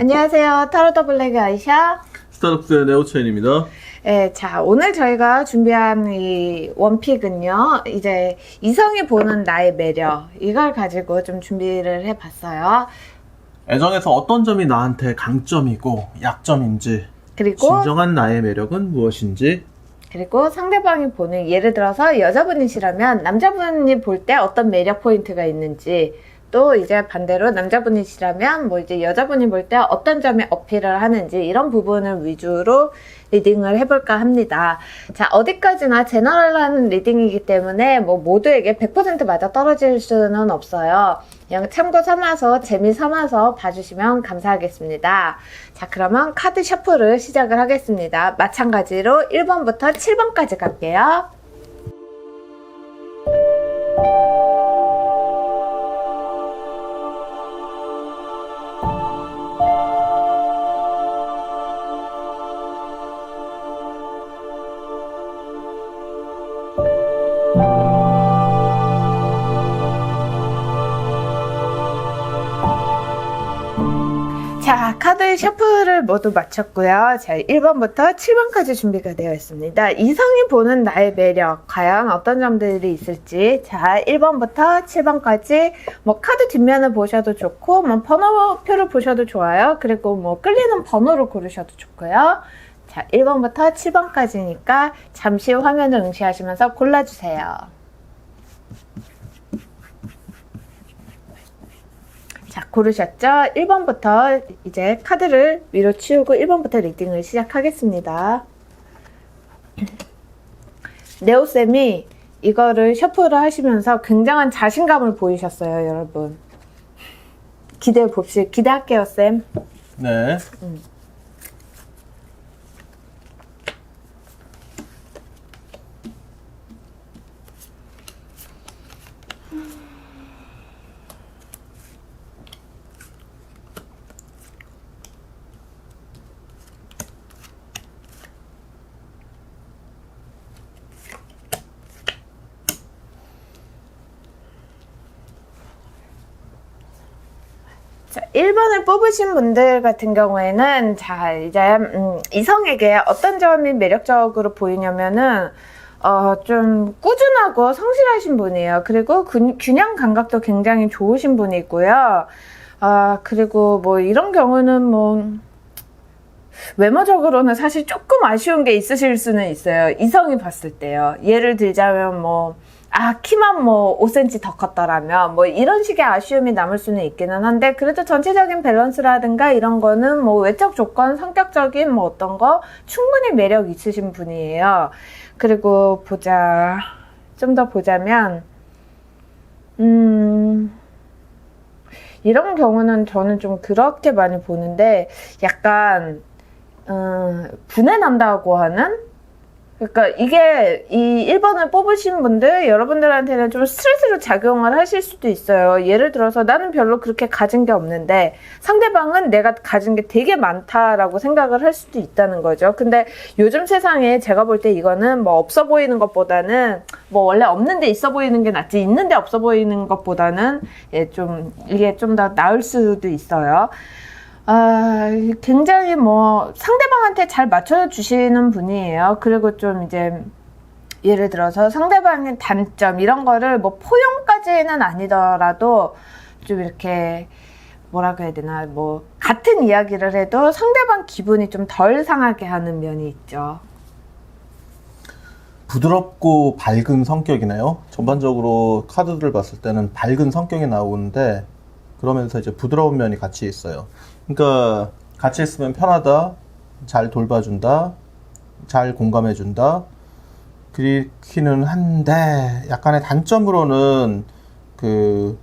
안녕하세요. 타로 더 블랙의 아이샤. 스타벅스의 네오체인입니다. 네, 자, 오늘 저희가 준비한 이 원픽은요, 이제 이성이 보는 나의 매력, 이걸 가지고 좀 준비를 해봤어요. 애정에서 어떤 점이 나한테 강점이고 약점인지, 그리고 진정한 나의 매력은 무엇인지, 그리고 상대방이 보는, 예를 들어서 여자분이시라면 남자분이 볼 때 어떤 매력 포인트가 있는지, 또 이제 반대로 남자분이시라면 뭐 이제 여자분이 볼 때 어떤 점에 어필을 하는지 이런 부분을 위주로 리딩을 해볼까 합니다. 자, 어디까지나 제너럴한 리딩이기 때문에 뭐 모두에게 100% 맞아 떨어질 수는 없어요. 그냥 참고 삼아서 재미 삼아서 봐주시면 감사하겠습니다. 자, 그러면 카드 셔플을 시작을 하겠습니다. 마찬가지로 1번부터 7번까지 갈게요. 자, 카드 셔플을 모두 마쳤고요. 자, 1번부터 7번까지 준비가 되어 있습니다. 이성이 보는 나의 매력, 과연 어떤 점들이 있을지. 자, 1번부터 7번까지 뭐 카드 뒷면을 보셔도 좋고, 뭐 번호표를 보셔도 좋아요. 그리고 뭐 끌리는 번호를 고르셔도 좋고요. 자, 1번부터 7번까지니까 잠시 화면을 응시하시면서 골라주세요. 자, 고르셨죠? 1번부터 이제 카드를 위로 치우고 1번부터 리딩을 시작하겠습니다. 네오쌤이 이거를 셔플을 하시면서 굉장한 자신감을 보이셨어요, 여러분. 기대할게요, 쌤. 네. 자, 1번을 뽑으신 분들 같은 경우에는 자, 이제 이성에게 어떤 점이 매력적으로 보이냐면은 좀 꾸준하고 성실하신 분이에요. 그리고 균형 감각도 굉장히 좋으신 분이고요. 그리고 뭐 이런 경우는 뭐 외모적으로는 사실 조금 아쉬운 게 있으실 수는 있어요. 이성이 봤을 때요. 예를 들자면 뭐 키만 뭐 5cm 더 컸더라면 뭐 이런 식의 아쉬움이 남을 수는 있기는 한데, 그래도 전체적인 밸런스라든가 이런 거는 뭐 외적 조건, 성격적인 뭐 어떤 거 충분히 매력 있으신 분이에요. 그리고 좀 더 보자면 이런 경우는 저는 좀 그렇게 많이 보는데, 약간 분해난다고 하는? 그러니까 이게 이 1번을 뽑으신 분들, 여러분들한테는 좀 스트레스로 작용을 하실 수도 있어요. 예를 들어서 나는 별로 그렇게 가진 게 없는데 상대방은 내가 가진 게 되게 많다라고 생각을 할 수도 있다는 거죠. 근데 요즘 세상에 제가 볼 때 이거는 뭐 없어 보이는 것보다는, 뭐 원래 없는데 있어 보이는 게 낫지, 있는데 없어 보이는 것보다는 이게 좀 더 나을 수도 있어요. 굉장히 뭐 상대방한테 잘 맞춰주시는 분이에요. 그리고 좀 이제 예를 들어서 상대방의 단점 이런 거를 뭐 포용까지는 아니더라도 좀 이렇게 뭐라고 해야 되나, 뭐 같은 이야기를 해도 상대방 기분이 좀 덜 상하게 하는 면이 있죠. 부드럽고 밝은 성격이네요. 전반적으로 카드들을 봤을 때는 밝은 성격이 나오는데, 그러면서 이제 부드러운 면이 같이 있어요. 그러니까 같이 있으면 편하다, 잘 돌봐준다, 잘 공감해준다, 그렇기는 한데 약간의 단점으로는 그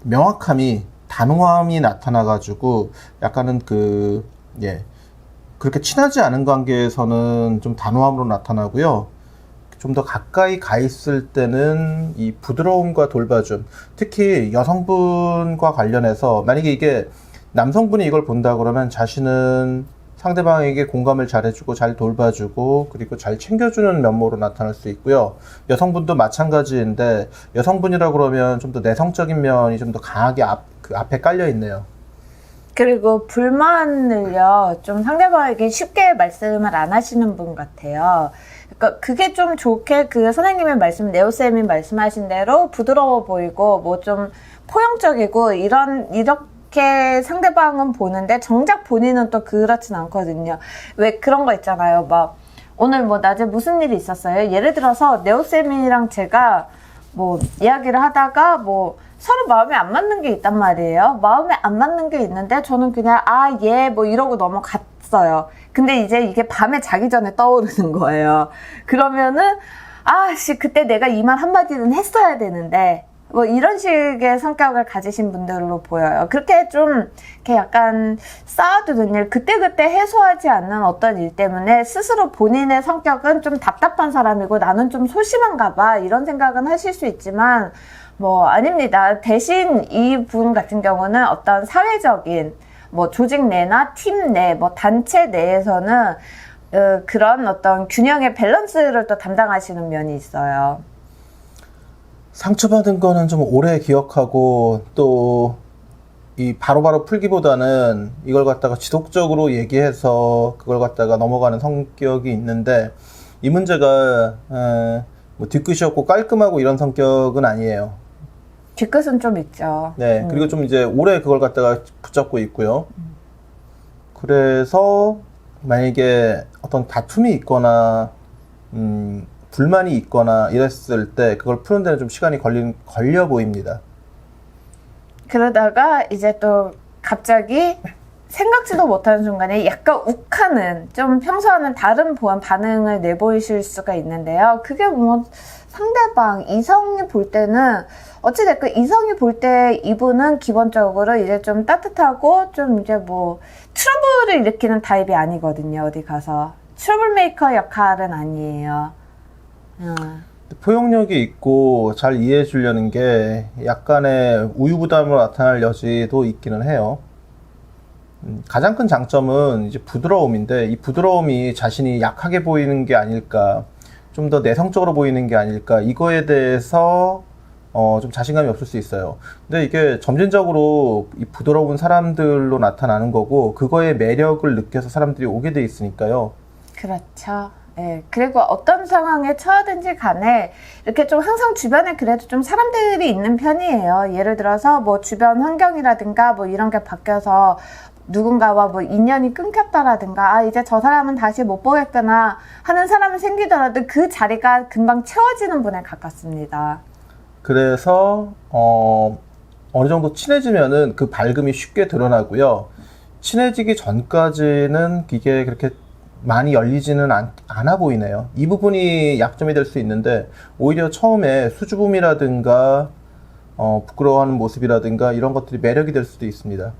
명확함이, 단호함이 나타나가지고 약간은 그렇게 친하지 않은 관계에서는 좀 단호함으로 나타나고요. 좀 더 가까이 가 있을 때는 이 부드러움과 돌봐줌, 특히 여성분과 관련해서 만약에 이게 남성분이 이걸 본다 그러면 자신은 상대방에게 공감을 잘해주고 잘 돌봐주고 그리고 잘 챙겨주는 면모로 나타날 수 있고요. 여성분도 마찬가지인데, 여성분이라 그러면 좀 더 내성적인 면이 좀 더 강하게 앞에 깔려 있네요. 그리고 불만을요, 좀 상대방에게 쉽게 말씀을 안 하시는 분 같아요. 그러니까 그게 좀 좋게 그 선생님의 말씀, 네오쌤이 말씀하신 대로 부드러워 보이고, 뭐 좀 포용적이고, 이렇게 상대방은 보는데, 정작 본인은 또 그렇진 않거든요. 왜 그런 거 있잖아요. 막, 오늘 뭐 낮에 무슨 일이 있었어요? 예를 들어서, 네오쌤이랑 제가 뭐 이야기를 하다가 뭐, 서로 마음에 안 맞는 게 있단 말이에요. 마음에 안 맞는 게 있는데 저는 그냥 뭐 이러고 넘어갔어요. 근데 이제 이게 밤에 자기 전에 떠오르는 거예요. 그러면은 그때 내가 이 말 한마디는 했어야 되는데 뭐 이런 식의 성격을 가지신 분들로 보여요. 그렇게 좀 이렇게 약간 쌓아두는 일, 그때그때 해소하지 않는 어떤 일 때문에 스스로 본인의 성격은 좀 답답한 사람이고 나는 좀 소심한가 봐 이런 생각은 하실 수 있지만 뭐 아닙니다. 대신 이분 같은 경우는 어떤 사회적인 뭐 조직 내나 팀 내, 뭐 단체 내에서는 그런 어떤 균형의 밸런스를 또 담당하시는 면이 있어요. 상처받은 거는 좀 오래 기억하고 또 이 바로바로 풀기보다는 이걸 갖다가 지속적으로 얘기해서 그걸 갖다가 넘어가는 성격이 있는데 이 문제가 뭐 뒤끝이 없고 깔끔하고 이런 성격은 아니에요. 뒤끝은 좀 있죠. 네, 그리고 좀 이제 오래 그걸 갖다가 붙잡고 있고요. 그래서 만약에 어떤 다툼이 있거나 불만이 있거나 이랬을 때 그걸 푸는 데는 좀 시간이 걸려 보입니다. 그러다가 이제 또 갑자기 생각지도 못하는 순간에 약간 욱하는, 좀 평소와는 다른 반응을 내보이실 수가 있는데요. 그게 뭐 상대방, 이성이 볼 때는 어찌됐건 이성이 볼 때 이분은 기본적으로 이제 좀 따뜻하고 좀 이제 뭐 트러블을 일으키는 타입이 아니거든요. 어디 가서 트러블 메이커 역할은 아니에요. 포용력이 있고 잘 이해해 주려는 게 약간의 우유부담으로 나타날 여지도 있기는 해요. 가장 큰 장점은 이제 부드러움인데 이 부드러움이 자신이 약하게 보이는 게 아닐까, 좀 더 내성적으로 보이는 게 아닐까, 이거에 대해서 좀 자신감이 없을 수 있어요. 근데 이게 점진적으로 이 부드러운 사람들로 나타나는 거고 그거의 매력을 느껴서 사람들이 오게 돼 있으니까요. 그렇죠. 예, 그리고 어떤 상황에 처하든지 간에 이렇게 좀 항상 주변에 그래도 좀 사람들이 있는 편이에요. 예를 들어서 뭐 주변 환경이라든가 뭐 이런 게 바뀌어서 누군가와 뭐 인연이 끊겼다라든가 이제 저 사람은 다시 못 보겠구나 하는 사람이 생기더라도 그 자리가 금방 채워지는 분에 가깝습니다. 그래서 어느 정도 친해지면은 그 밝음이 쉽게 드러나고요. 친해지기 전까지는 이게 그렇게 많이 열리지는 않아 보이네요. 이 부분이 약점이 될 수 있는데 오히려 처음에 수줍음이라든가 부끄러워하는 모습이라든가 이런 것들이 매력이 될 수도 있습니다.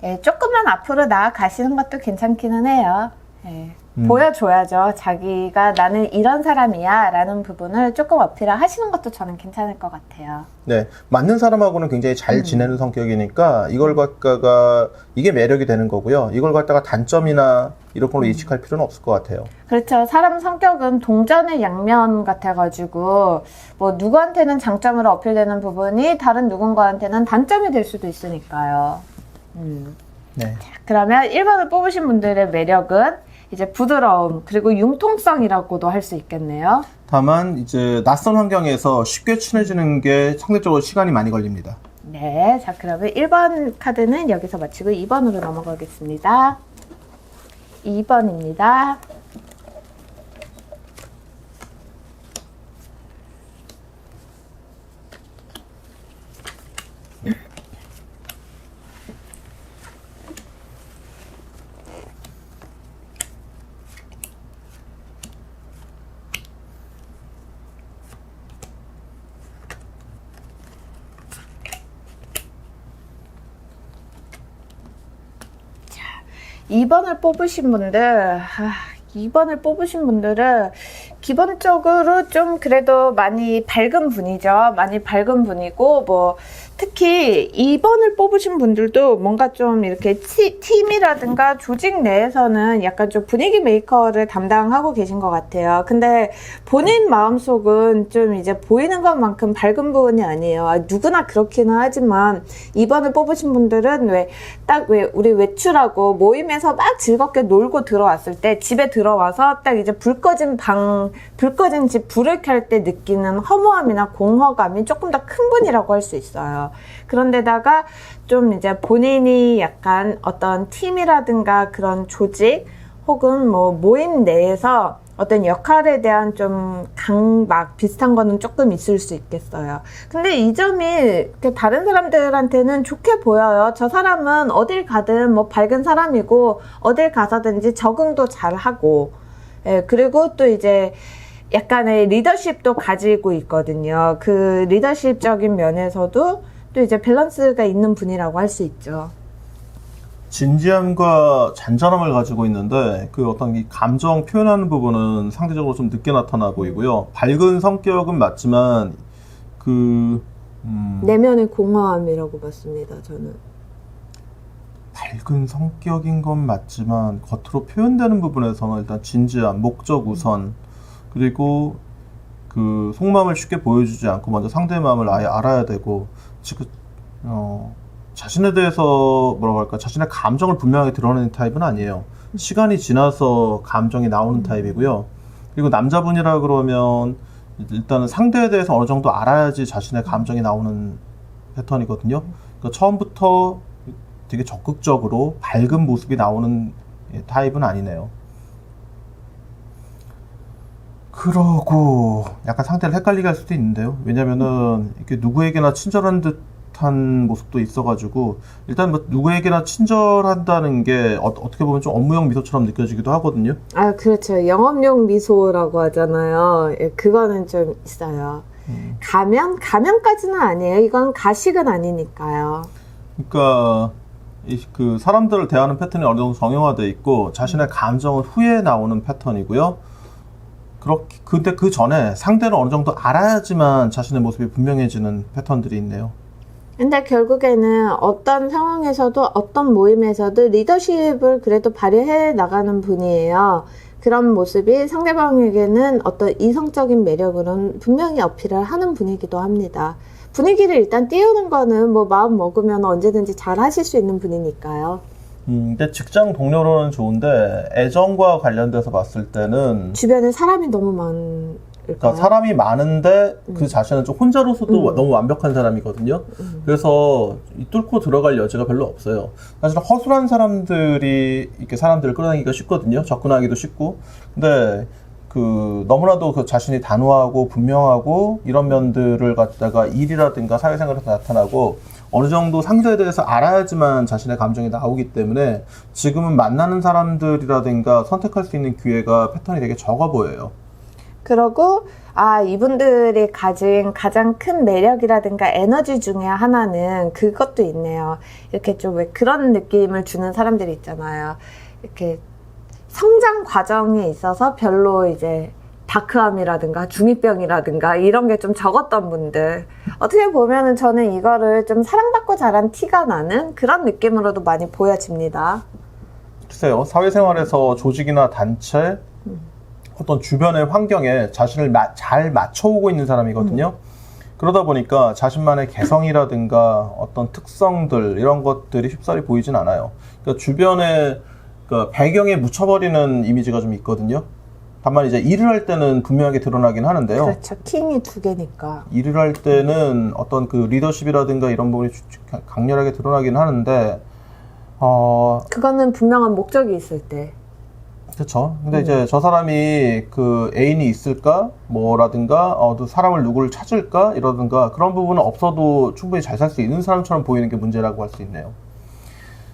예, 조금만 앞으로 나아가시는 것도 괜찮기는 해요. 예, 보여줘야죠. 자기가 나는 이런 사람이야 라는 부분을 조금 어필을 하시는 것도 저는 괜찮을 것 같아요. 네, 맞는 사람하고는 굉장히 잘 지내는 성격이니까 이걸 갖다가 이게 매력이 되는 거고요. 이걸 갖다가 단점이나 이런 걸로 인식할 필요는 없을 것 같아요. 그렇죠. 사람 성격은 동전의 양면 같아가지고 뭐 누구한테는 장점으로 어필되는 부분이 다른 누군가한테는 단점이 될 수도 있으니까요. 네. 자, 그러면 1번을 뽑으신 분들의 매력은 이제 부드러움 그리고 융통성이라고도 할 수 있겠네요. 다만 이제 낯선 환경에서 쉽게 친해지는 게 상대적으로 시간이 많이 걸립니다. 네, 자 그러면 1번 카드는 여기서 마치고 2번으로 넘어가겠습니다. 2번입니다. 자, 2번을 뽑으신 분들, 2번을 뽑으신 분들은 기본적으로 좀 그래도 많이 밝은 분이죠. 많이 밝은 분이고, 뭐, 특히 2번을 뽑으신 분들도 뭔가 좀 이렇게 팀이라든가 조직 내에서는 약간 좀 분위기 메이커를 담당하고 계신 것 같아요. 근데 본인 마음속은 좀 이제 보이는 것만큼 밝은 부분이 아니에요. 누구나 그렇기는 하지만 2번을 뽑으신 분들은 왜 우리 외출하고 모임에서 막 즐겁게 놀고 들어왔을 때 집에 들어와서 딱 이제 불 꺼진 집 불을 켤 때 느끼는 허무함이나 공허감이 조금 더 큰 분이라고 할 수 있어요. 그런데다가 좀 이제 본인이 약간 어떤 팀이라든가 그런 조직 혹은 뭐 모임 내에서 어떤 역할에 대한 좀 강박 비슷한 거는 조금 있을 수 있겠어요. 근데 이 점이 다른 사람들한테는 좋게 보여요. 저 사람은 어딜 가든 뭐 밝은 사람이고 어딜 가서든지 적응도 잘하고, 예, 그리고 또 이제 약간의 리더십도 가지고 있거든요. 그 리더십적인 면에서도 또 이제 밸런스가 있는 분이라고 할 수 있죠. 진지함과 잔잔함을 가지고 있는데 그 어떤 이 감정 표현하는 부분은 상대적으로 좀 늦게 나타나 보이고요. 밝은 성격은 맞지만 내면의 공허함이라고 봤습니다. 저는. 밝은 성격인 건 맞지만 겉으로 표현되는 부분에서는 일단 진지함, 목적 우선, 그리고 그 속마음을 쉽게 보여주지 않고 먼저 상대의 마음을 아예 알아야 되고, 지금 자신에 대해서 뭐라고 할까, 자신의 감정을 분명하게 드러내는 타입은 아니에요. 시간이 지나서 감정이 나오는 타입이고요. 그리고 남자분이라 그러면 일단은 상대에 대해서 어느 정도 알아야지 자신의 감정이 나오는 패턴이거든요. 그러니까 처음부터 되게 적극적으로 밝은 모습이 나오는 타입은 아니네요. 그러고 약간 상태를 헷갈리게 할 수도 있는데요. 왜냐면은 이렇게 누구에게나 친절한 듯한 모습도 있어가지고, 일단 뭐 누구에게나 친절한다는 게 어떻게 보면 좀 업무용 미소처럼 느껴지기도 하거든요. 아, 그렇죠. 영업용 미소라고 하잖아요. 예, 그거는 좀 있어요. 가면까지는 아니에요. 이건 가식은 아니니까요. 그러니까 그 사람들을 대하는 패턴이 어느 정도 정형화되어 있고 자신의 감정은 후에 나오는 패턴이고요. 근데 그 전에 상대를 어느 정도 알아야지만 자신의 모습이 분명해지는 패턴들이 있네요. 근데 결국에는 어떤 상황에서도 어떤 모임에서도 리더십을 그래도 발휘해 나가는 분이에요. 그런 모습이 상대방에게는 어떤 이성적인 매력으로는 분명히 어필을 하는 분이기도 합니다. 분위기를 일단 띄우는 거는 뭐 마음 먹으면 언제든지 잘 하실 수 있는 분이니까요. 근데 직장 동료로는 좋은데 애정과 관련돼서 봤을 때는 주변에 사람이 너무 많을까요? 그러니까 사람이 많은데 그 자신은 좀 혼자로서도 너무 완벽한 사람이거든요. 그래서 뚫고 들어갈 여지가 별로 없어요. 사실 허술한 사람들이 이렇게 사람들을 끌어당기기가 쉽거든요. 접근하기도 쉽고. 근데 너무나도 그 자신이 단호하고 분명하고 이런 면들을 갖다가 일이라든가 사회생활에서 나타나고 어느 정도 상대에 대해서 알아야지만 자신의 감정이 나오기 때문에 지금은 만나는 사람들이라든가 선택할 수 있는 기회가 패턴이 되게 적어 보여요. 그러고 이분들이 가진 가장 큰 매력이라든가 에너지 중에 하나는 그것도 있네요. 이렇게 좀 왜 그런 느낌을 주는 사람들이 있잖아요. 이렇게 성장 과정에 있어서 별로 이제 다크함이라든가 중이병이라든가 이런 게 좀 적었던 분들, 어떻게 보면은 저는 이거를 좀 사랑받고 자란 티가 나는 그런 느낌으로도 많이 보여집니다. 글쎄요, 사회생활에서 조직이나 단체, 어떤 주변의 환경에 자신을 잘 맞춰오고 있는 사람이거든요. 그러다 보니까 자신만의 개성이라든가 어떤 특성들 이런 것들이 쉽사리 보이진 않아요. 그러니까 주변에 배경에 묻혀버리는 이미지가 좀 있거든요. 다만 이제 일을 할 때는 분명하게 드러나긴 하는데요. 그렇죠. 킹이 두 개니까. 일을 할 때는 어떤 그 리더십이라든가 이런 부분이 강렬하게 드러나긴 하는데, 그거는 분명한 목적이 있을 때. 그렇죠. 근데 이제 저 사람이 그 애인이 있을까? 뭐라든가, 또 사람을 누구를 찾을까? 이러든가 그런 부분은 없어도 충분히 잘 살 수 있는 사람처럼 보이는 게 문제라고 할 수 있네요.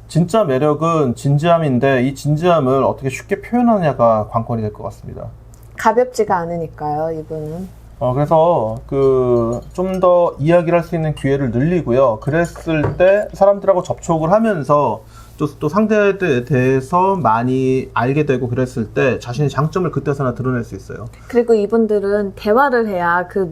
진짜 매력은 진지함인데 이 진지함을 어떻게 쉽게 표현하냐가 관건이 될 것 같습니다. 가볍지가 않으니까요, 이분은. 그래서 좀 더 이야기를 할 수 있는 기회를 늘리고요. 그랬을 때 사람들하고 접촉을 하면서 또 상대에 대해서 많이 알게 되고 그랬을 때 자신의 장점을 그때서나 드러낼 수 있어요. 그리고 이분들은 대화를 해야 그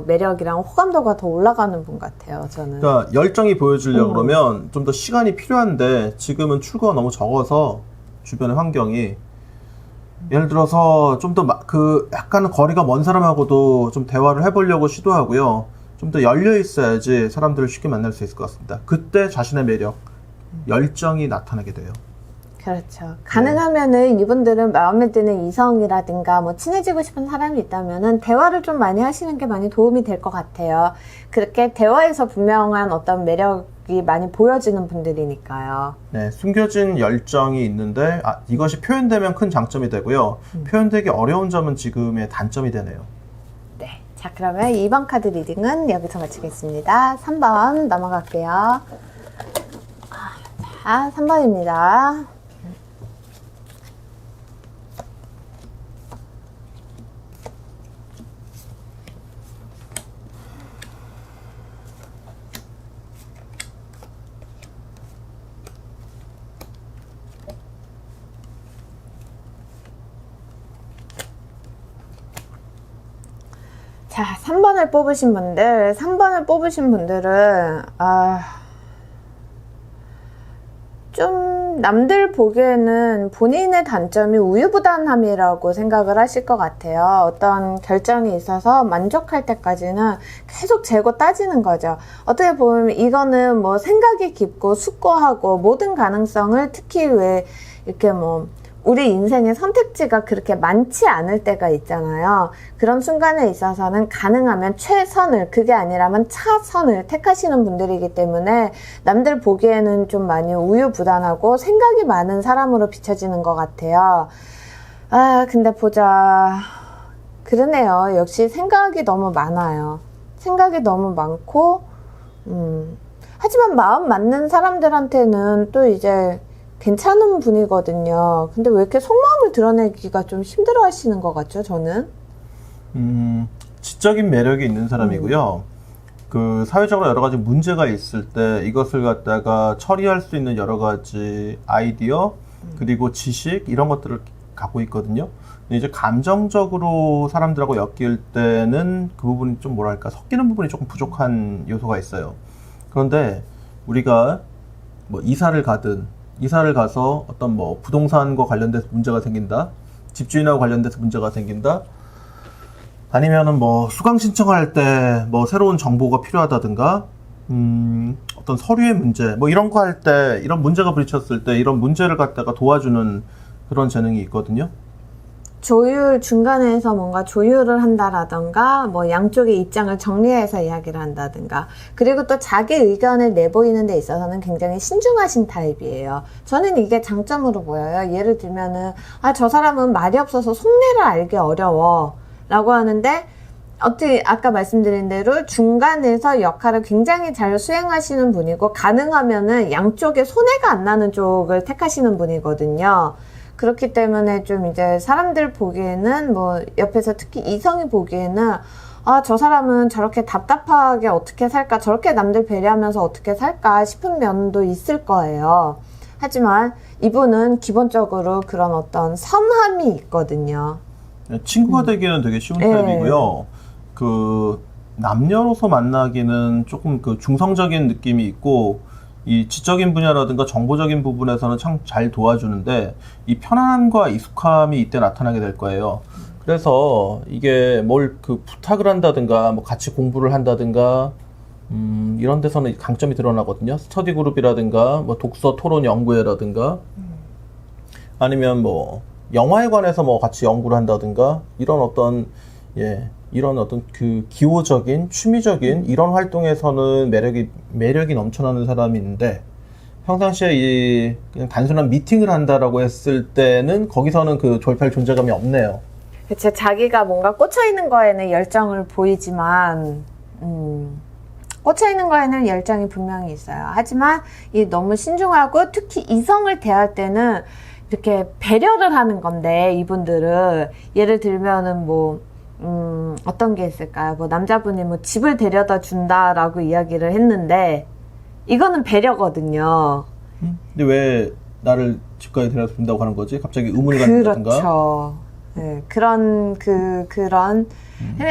매력이랑 호감도가 더 올라가는 분 같아요, 저는. 그러니까 열정이 보여주려고 그러면 좀 더 시간이 필요한데 지금은 출구가 너무 적어서 주변의 환경이 예를 들어서 좀 더 약간 거리가 먼 사람하고도 좀 대화를 해보려고 시도하고요. 좀 더 열려 있어야지 사람들을 쉽게 만날 수 있을 것 같습니다. 그때 자신의 매력, 열정이 나타나게 돼요. 그렇죠. 가능하면은 이분들은 마음에 드는 이성이라든가 뭐 친해지고 싶은 사람이 있다면은 대화를 좀 많이 하시는 게 많이 도움이 될 것 같아요. 그렇게 대화에서 분명한 어떤 매력이 많이 보여지는 분들이니까요. 네, 숨겨진 열정이 있는데 이것이 표현되면 큰 장점이 되고요. 표현되기 어려운 점은 지금의 단점이 되네요. 네. 자, 그러면 2번 카드 리딩은 여기서 마치겠습니다. 3번 넘어갈게요. 자, 3번입니다. 자, 3번을 뽑으신 분들은, 좀 남들 보기에는 본인의 단점이 우유부단함이라고 생각을 하실 것 같아요. 어떤 결정이 있어서 만족할 때까지는 계속 재고 따지는 거죠. 어떻게 보면 이거는 뭐 생각이 깊고 숙고하고 모든 가능성을 특히 왜 이렇게 뭐 우리 인생의 선택지가 그렇게 많지 않을 때가 있잖아요. 그런 순간에 있어서는 가능하면 최선을, 그게 아니라면 차선을 택하시는 분들이기 때문에 남들 보기에는 좀 많이 우유부단하고 생각이 많은 사람으로 비춰지는 것 같아요. 근데 보자. 그러네요. 역시 생각이 너무 많아요. 생각이 너무 많고, 하지만 마음 맞는 사람들한테는 또 이제 괜찮은 분이거든요. 근데 왜 이렇게 속마음을 드러내기가 좀 힘들어 하시는 것 같죠, 저는? 지적인 매력이 있는 사람이고요. 그 사회적으로 여러 가지 문제가 있을 때 이것을 갖다가 처리할 수 있는 여러 가지 아이디어, 그리고 지식, 이런 것들을 갖고 있거든요. 근데 이제 감정적으로 사람들하고 엮일 때는 그 부분이 좀 뭐랄까, 섞이는 부분이 조금 부족한 요소가 있어요. 그런데 우리가 뭐 이사를 가서 어떤 뭐 부동산과 관련돼서 문제가 생긴다, 집주인하고 관련돼서 문제가 생긴다, 아니면은 뭐 수강 신청할 때 뭐 새로운 정보가 필요하다든가, 어떤 서류의 문제, 뭐 이런 거 할 때, 이런 문제가 부딪혔을 때 이런 문제를 갖다가 도와주는 그런 재능이 있거든요. 중간에서 뭔가 조율을 한다라던가, 뭐 양쪽의 입장을 정리해서 이야기를 한다든가, 그리고 또 자기 의견을 내보이는 데 있어서는 굉장히 신중하신 타입이에요. 저는 이게 장점으로 보여요. 예를 들면은, 저 사람은 말이 없어서 속내를 알기 어려워. 라고 하는데, 어떻게, 아까 말씀드린 대로 중간에서 역할을 굉장히 잘 수행하시는 분이고, 가능하면은 양쪽에 손해가 안 나는 쪽을 택하시는 분이거든요. 그렇기 때문에 좀 이제 사람들 보기에는 뭐 옆에서 특히 이성이 보기에는 저 사람은 저렇게 답답하게 어떻게 살까, 저렇게 남들 배려하면서 어떻게 살까 싶은 면도 있을 거예요. 하지만 이분은 기본적으로 그런 어떤 선함이 있거든요. 친구가 되기는 되게 쉬운 타입이고요. 그 남녀로서 만나기는 조금 그 중성적인 느낌이 있고, 이 지적인 분야라든가 정보적인 부분에서는 참 잘 도와주는데, 이 편안함과 익숙함이 이때 나타나게 될 거예요. 그래서 이게 뭘 그 부탁을 한다든가, 뭐 같이 공부를 한다든가, 이런 데서는 강점이 드러나거든요. 스터디 그룹이라든가, 뭐 독서 토론 연구회라든가, 아니면 뭐 영화에 관해서 뭐 같이 연구를 한다든가, 이런 어떤 그 기호적인, 취미적인 이런 활동에서는 매력이 넘쳐나는 사람이 있는데, 평상시에 그냥 단순한 미팅을 한다라고 했을 때는 거기서는 그 조립할 존재감이 없네요. 그쵸. 자기가 뭔가 꽂혀있는 거에는 열정을 보이지만, 꽂혀있는 거에는 열정이 분명히 있어요. 하지만 이 너무 신중하고, 특히 이성을 대할 때는 이렇게 배려를 하는 건데, 이분들은 예를 들면은 뭐 어떤 게 있을까요? 뭐 남자분이 뭐 집을 데려다 준다라고 이야기를 했는데, 이거는 배려거든요. 근데 왜 나를 집까지 데려다 준다고 하는 거지? 갑자기 의문을 갖는다든가. 그렇죠. 네, 그런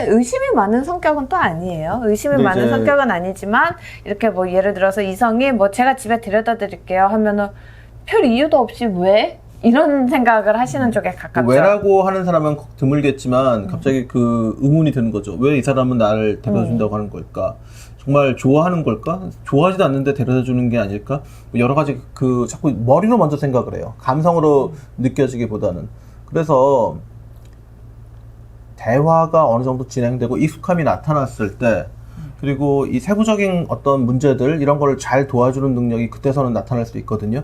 의심이 많은 성격은 또 아니에요. 의심이 근데 많은 이제- 성격은 아니지만 이렇게 뭐 예를 들어서 이성이 뭐 제가 집에 데려다 드릴게요 하면은 별 이유도 없이 왜? 이런 생각을 하시는 쪽에 가깝죠. 왜라고 하는 사람은 드물겠지만 갑자기 그 의문이 드는 거죠. 왜 이 사람은 나를 데려다 준다고 하는 걸까? 정말 좋아하는 걸까? 좋아하지도 않는데 데려다 주는 게 아닐까? 뭐 여러 가지 자꾸 머리로 먼저 생각을 해요. 감성으로 느껴지기보다는. 그래서 대화가 어느 정도 진행되고 익숙함이 나타났을 때 그리고 이 세부적인 어떤 문제들 이런 거를 잘 도와주는 능력이 그때서는 나타날 수 있거든요.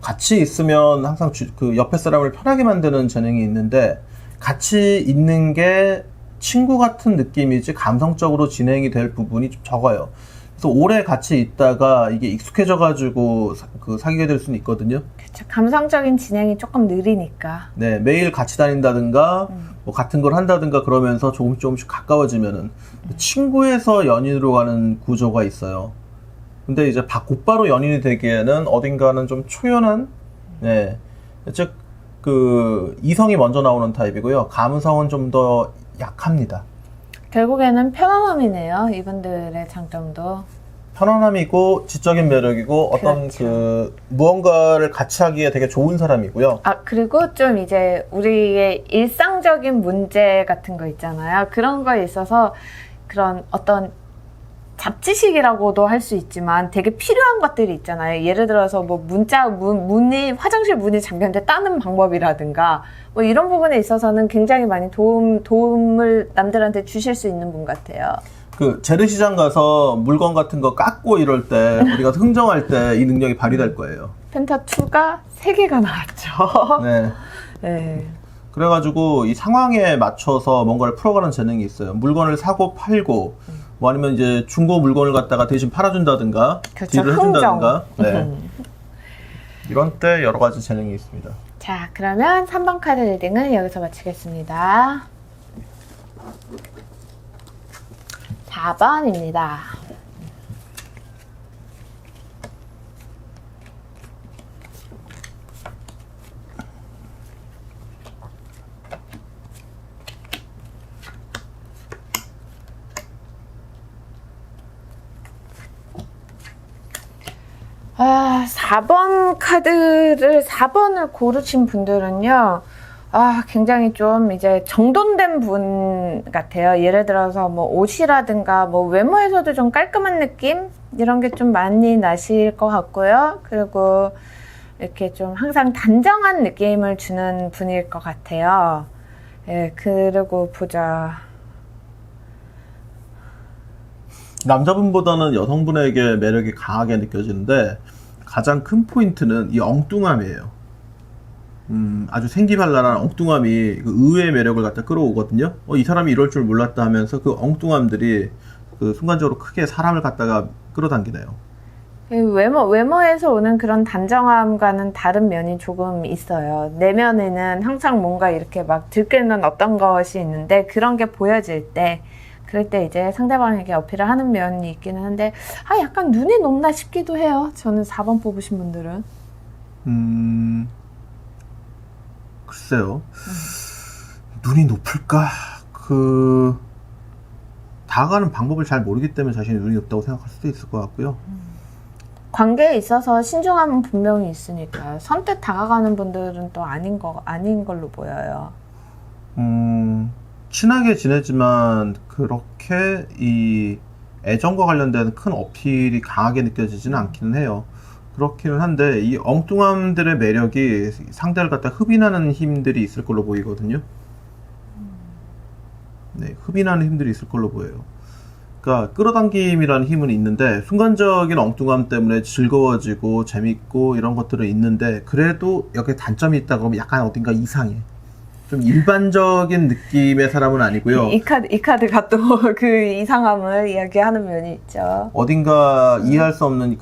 같이 있으면 항상 그 옆에 사람을 편하게 만드는 재능이 있는데 같이 있는 게 친구 같은 느낌이지 감성적으로 진행이 될 부분이 좀 적어요. 그래서 오래 같이 있다가 이게 익숙해져가지고 사귀게 될 수는 있거든요. 그렇죠. 감성적인 진행이 조금 느리니까. 네, 매일 같이 다닌다든가 뭐 같은 걸 한다든가 그러면서 조금씩 가까워지면은 친구에서 연인으로 가는 구조가 있어요. 근데 이제 곧바로 연인이 되기에는 어딘가는 좀 초연한, 네, 즉 이성이 먼저 나오는 타입이고요. 감성은 좀 더 약합니다. 결국에는 편안함이네요. 이분들의 장점도. 편안함이고 지적인 매력이고 어떤 그렇죠. 무언가를 같이 하기에 되게 좋은 사람이고요. 그리고 좀 이제 우리의 일상적인 문제 같은 거 있잖아요. 그런 거에 있어서 그런 어떤 잡지식이라고도 할 수 있지만 되게 필요한 것들이 있잖아요. 예를 들어서 뭐 화장실 문이 잠겼는데 따는 방법이라든가 뭐 이런 부분에 있어서는 굉장히 많이 도움을 남들한테 주실 수 있는 분 같아요. 재래시장 가서 물건 같은 거 깎고 이럴 때 우리가 흥정할 때 이 능력이 발휘될 거예요. 펜타2가 3개가 나왔죠. 네. 네. 그래가지고 이 상황에 맞춰서 뭔가를 풀어가는 재능이 있어요. 물건을 사고 팔고 뭐 아니면 이제 중고 물건을 갖다가 대신 팔아준다든가 그렇죠. 딜을 해준다든가 흥정. 네. 이런 때 여러 가지 재능이 있습니다. 자, 그러면 3번 카드 리딩은 여기서 마치겠습니다. 4번입니다. 아, 4번을 고르신 분들은요, 굉장히 좀 이제 정돈된 분 같아요. 예를 들어서 뭐 옷이라든가 뭐 외모에서도 좀 깔끔한 느낌? 이런 게 좀 많이 나실 것 같고요. 그리고 이렇게 좀 항상 단정한 느낌을 주는 분일 것 같아요. 예, 그리고 보자. 남자분보다는 여성분에게 매력이 강하게 느껴지는데 가장 큰 포인트는 이 엉뚱함이에요. 아주 생기발랄한 엉뚱함이 그 의외의 매력을 갖다 끌어오거든요. 이 사람이 이럴 줄 몰랐다 하면서 그 엉뚱함들이 순간적으로 크게 사람을 갖다가 끌어당기네요. 외모에서 오는 그런 단정함과는 다른 면이 조금 있어요. 내면에는 항상 뭔가 이렇게 막 들끓는 어떤 것이 있는데 그런 게 보여질 때 그럴 때 이제 상대방에게 어필을 하는 면이 있기는 한데 약간 눈이 높나 싶기도 해요. 저는 4번 뽑으신 분들은. 글쎄요. 눈이 높을까? 다가가는 방법을 잘 모르기 때문에 자신이 눈이 높다고 생각할 수도 있을 것 같고요. 관계에 있어서 신중함은 분명히 있으니까요. 선뜻 다가가는 분들은 또 아닌 걸로 보여요. 친하게 지내지만 그렇게 이 애정과 관련된 큰 어필이 강하게 느껴지지는 않기는 해요. 그렇기는 한데 이 엉뚱함들의 매력이 상대를 갖다 흡인하는 힘들이 있을 걸로 보이거든요. 네, 흡인하는 힘들이 있을 걸로 보여요. 그러니까 끌어당김이라는 힘은 있는데 순간적인 엉뚱함 때문에 즐거워지고 재밌고 이런 것들은 있는데 그래도 여기에 단점이 있다 그러면 약간 어딘가 이상해. 좀 일반적인 느낌의 사람은 아니고요. 이 카드가 또 그 이상함을 이야기하는 면이 있죠. 어딘가 이해할 수 없는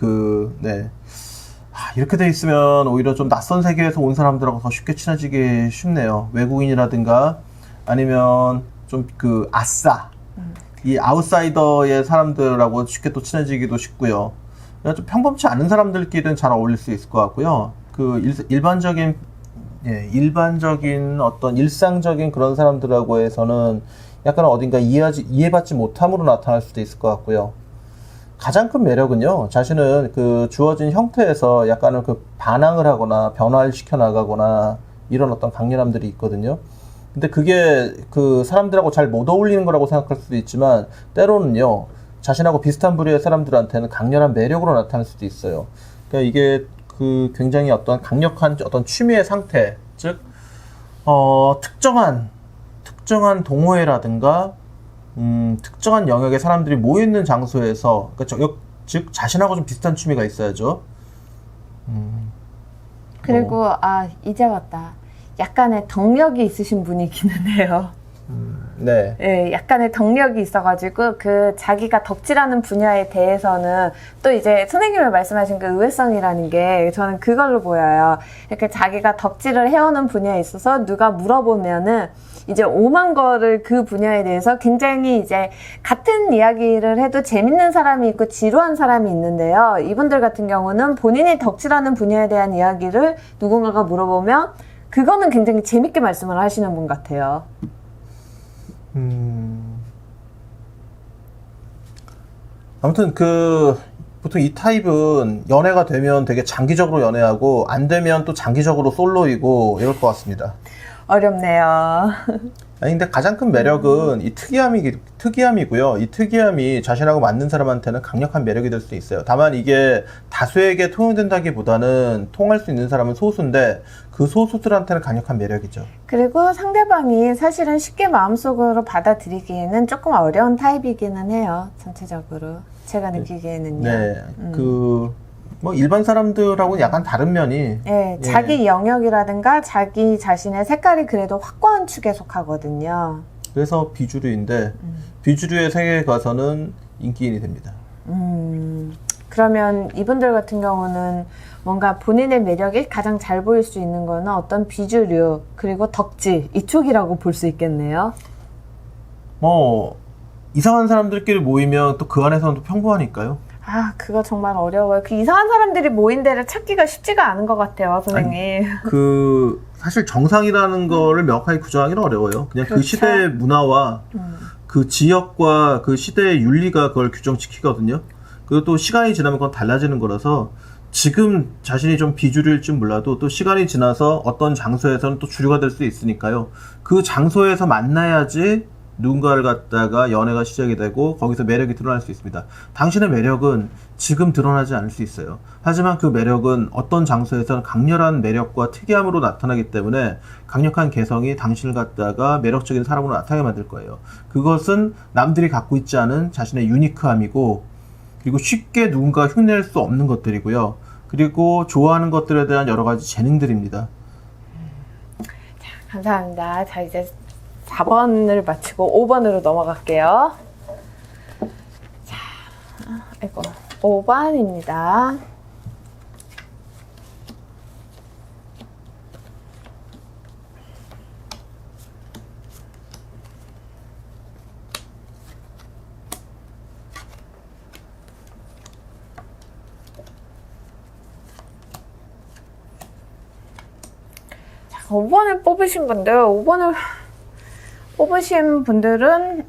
이렇게 돼 있으면 오히려 좀 낯선 세계에서 온 사람들하고 더 쉽게 친해지기 쉽네요. 외국인이라든가 아니면 좀 이 아웃사이더의 사람들하고 쉽게 또 친해지기도 쉽고요. 좀 평범치 않은 사람들끼리는 잘 어울릴 수 있을 것 같고요. 그 일반적인 어떤 일상적인 그런 사람들하고 해서는 약간 어딘가 이해받지 못함으로 나타날 수도 있을 것 같고요. 가장 큰 매력은요, 자신은 그 주어진 형태에서 약간은 그 반항을 하거나 변화를 시켜 나가거나 이런 어떤 강렬함들이 있거든요. 근데 그게 그 사람들하고 잘 못 어울리는 거라고 생각할 수도 있지만, 때로는요, 자신하고 비슷한 부류의 사람들한테는 강렬한 매력으로 나타날 수도 있어요. 그러니까 이게 그 굉장히 어떤 강력한 어떤 취미의 상태, 즉, 특정한 동호회라든가, 특정한 영역의 사람들이 모여있는 장소에서, 그러니까 즉, 자신하고 좀 비슷한 취미가 있어야죠. 그리고, 이제 왔다. 약간의 덕력이 있으신 분이기는 해요. 네. 네, 약간의 덕력이 있어가지고 그 자기가 덕질하는 분야에 대해서는 또 이제 선생님이 말씀하신 그 의외성이라는 게 저는 그걸로 보여요. 이렇게 자기가 덕질을 해오는 분야에 있어서 누가 물어보면은 이제 오만 거를 그 분야에 대해서 굉장히 이제 같은 이야기를 해도 재밌는 사람이 있고 지루한 사람이 있는데요. 이분들 같은 경우는 본인이 덕질하는 분야에 대한 이야기를 누군가가 물어보면 그거는 굉장히 재밌게 말씀을 하시는 분 같아요. 아무튼 보통 이 타입은 연애가 되면 되게 장기적으로 연애하고 안 되면 또 장기적으로 솔로이고 이럴 것 같습니다. 어렵네요. 아니 근데 가장 큰 매력은 이 특이함이고요. 이 특이함이 자신하고 맞는 사람한테는 강력한 매력이 될 수 있어요. 다만 이게 다수에게 통용된다기보다는 통할 수 있는 사람은 소수인데 그 소수들한테는 강력한 매력이죠. 그리고 상대방이 사실은 쉽게 마음속으로 받아들이기에는 조금 어려운 타입이기는 해요. 전체적으로 제가 느끼기에는요. 네, 뭐 일반 사람들하고는 약간 다른 면이. 네, 자기 영역이라든가 자기 자신의 색깔이 그래도 확고한 축에 속하거든요. 그래서 비주류인데 비주류의 세계에 가서는 인기인이 됩니다. 그러면 이분들 같은 경우는 뭔가 본인의 매력이 가장 잘 보일 수 있는 거는 어떤 비주류 그리고 덕질 이쪽이라고 볼 수 있겠네요. 뭐 이상한 사람들끼리 모이면 또 그 안에서는 또 평범하니까요. 그거 정말 어려워요. 그 이상한 사람들이 모인 데를 찾기가 쉽지가 않은 것 같아요, 선생님. 사실 정상이라는 거를 명확하게 규정하기는 어려워요. 그냥 그렇죠. 그 시대의 문화와 그 지역과 그 시대의 윤리가 그걸 규정시키거든요. 그리고 또 시간이 지나면 그건 달라지는 거라서 지금 자신이 좀 비주류일지 몰라도 또 시간이 지나서 어떤 장소에서는 또 주류가 될 수 있으니까요. 그 장소에서 만나야지 누군가를 갖다가 연애가 시작이 되고 거기서 매력이 드러날 수 있습니다. 당신의 매력은 지금 드러나지 않을 수 있어요. 하지만 그 매력은 어떤 장소에서는 강렬한 매력과 특이함으로 나타나기 때문에 강력한 개성이 당신을 갖다가 매력적인 사람으로 나타나게 만들 거예요. 그것은 남들이 갖고 있지 않은 자신의 유니크함이고 그리고 쉽게 누군가 흉낼 수 없는 것들이고요. 그리고 좋아하는 것들에 대한 여러 가지 재능들입니다. 감사합니다. 자, 이제 4번을 마치고 5번으로 넘어갈게요. 자, 5번입니다. 자, 5번을 뽑으신 분들, 5번을 뽑으신 분들은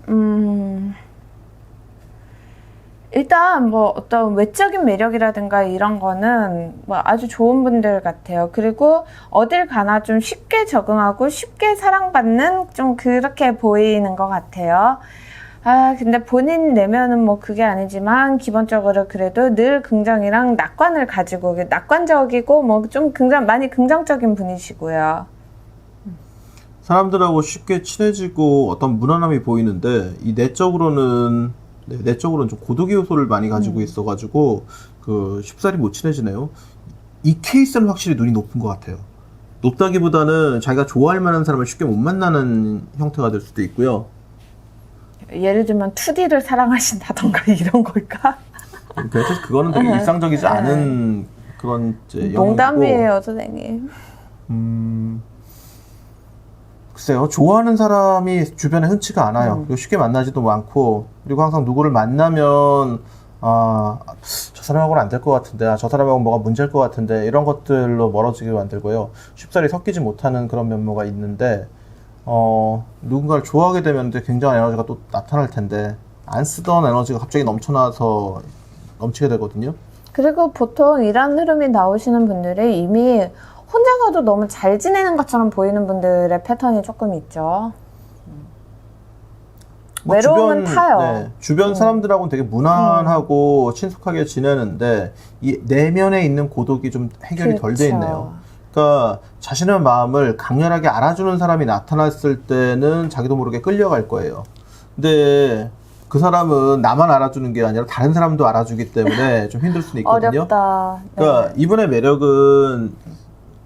일단 뭐 어떤 외적인 매력이라든가 이런 거는 뭐 아주 좋은 분들 같아요. 그리고 어딜 가나 좀 쉽게 적응하고 쉽게 사랑받는 좀 그렇게 보이는 것 같아요. 근데 본인 내면은 뭐 그게 아니지만 기본적으로 그래도 늘 긍정이랑 낙관을 가지고 낙관적이고 뭐 좀 많이 긍정적인 분이시고요. 사람들하고 쉽게 친해지고 어떤 무난함이 보이는데 이 내적으로는 좀 고독의 요소를 많이 가지고 있어가지고 쉽사리 못 친해지네요. 이 케이스는 확실히 눈이 높은 것 같아요. 높다기보다는 자기가 좋아할 만한 사람을 쉽게 못 만나는 형태가 될 수도 있고요. 예를 들면 2D를 사랑하신다던가 이런 걸까? 그래서 그거는 되게 일상적이지 않은 그런 농담이에요, 선생님. 글쎄요, 좋아하는 사람이 주변에 흔치가 않아요. 그리고 쉽게 만나지도 않고, 그리고 항상 누구를 만나면, 저 사람하고는 안 될 것 같은데, 저 사람하고는 뭐가 문제일 것 같은데, 이런 것들로 멀어지게 만들고요. 쉽사리 섞이지 못하는 그런 면모가 있는데, 누군가를 좋아하게 되면 이제 굉장한 에너지가 또 나타날 텐데, 안 쓰던 에너지가 갑자기 넘쳐나서 넘치게 되거든요. 그리고 보통 이런 흐름이 나오시는 분들이 이미 혼자서도 너무 잘 지내는 것처럼 보이는 분들의 패턴이 조금 있죠. 외로움은 타요. 네, 주변 사람들하고는 되게 무난하고 친숙하게 지내는데 이 내면에 있는 고독이 좀 해결이 덜 돼 있네요. 그러니까 자신의 마음을 강렬하게 알아주는 사람이 나타났을 때는 자기도 모르게 끌려갈 거예요. 근데 그 사람은 나만 알아주는 게 아니라 다른 사람도 알아주기 때문에 좀 힘들 수는 있거든요. 어렵다. 그러니까 이분의 매력은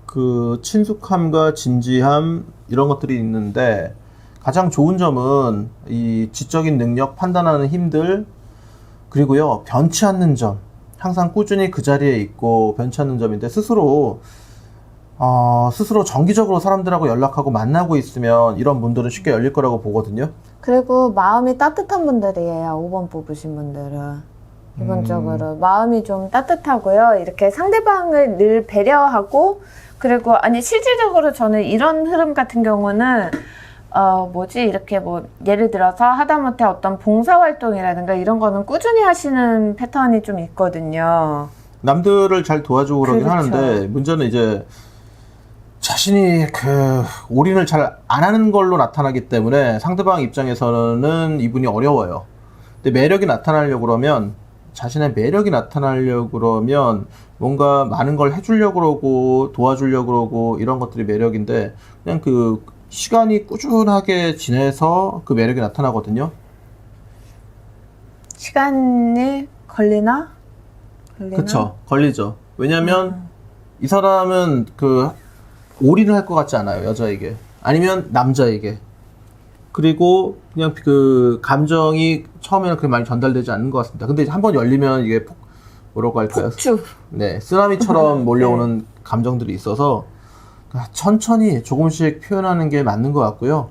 그 친숙함과 진지함 이런 것들이 있는데 가장 좋은 점은 이 지적인 능력, 판단하는 힘들, 그리고요 변치 않는 점, 항상 꾸준히 그 자리에 있고 변치 않는 점인데 스스로 정기적으로 사람들하고 연락하고 만나고 있으면 이런 문들은 쉽게 열릴 거라고 보거든요. 그리고 마음이 따뜻한 분들이에요. 5번 뽑으신 분들은. 기본적으로 마음이 좀 따뜻하고요. 이렇게 상대방을 늘 배려하고, 그리고 실질적으로 저는 이런 흐름 같은 경우는 이렇게 예를 들어서 하다못해 어떤 봉사활동이라든가 이런 거는 꾸준히 하시는 패턴이 좀 있거든요. 남들을 잘 도와주고 그러긴 그렇죠. 하는데 문제는 이제 자신이 올인을 잘 안 하는 걸로 나타나기 때문에 상대방 입장에서는 이분이 어려워요. 근데 매력이 나타나려고 그러면 자신의 매력이 나타나려고 그러면 뭔가 많은 걸 해주려고 그러고 도와주려고 그러고 이런 것들이 매력인데 그냥 시간이 꾸준하게 지내서 그 매력이 나타나거든요. 시간이 걸리나? 그쵸. 걸리죠. 왜냐면 이 사람은 올인을 할 것 같지 않아요. 여자에게. 아니면 남자에게. 그리고 그냥 감정이 처음에는 그렇게 많이 전달되지 않는 것 같습니다. 근데 한번 열리면 이게 뭐라고 할까요? 폭주. 네. 쓰나미처럼 몰려오는 감정들이 있어서 천천히 조금씩 표현하는 게 맞는 것 같고요.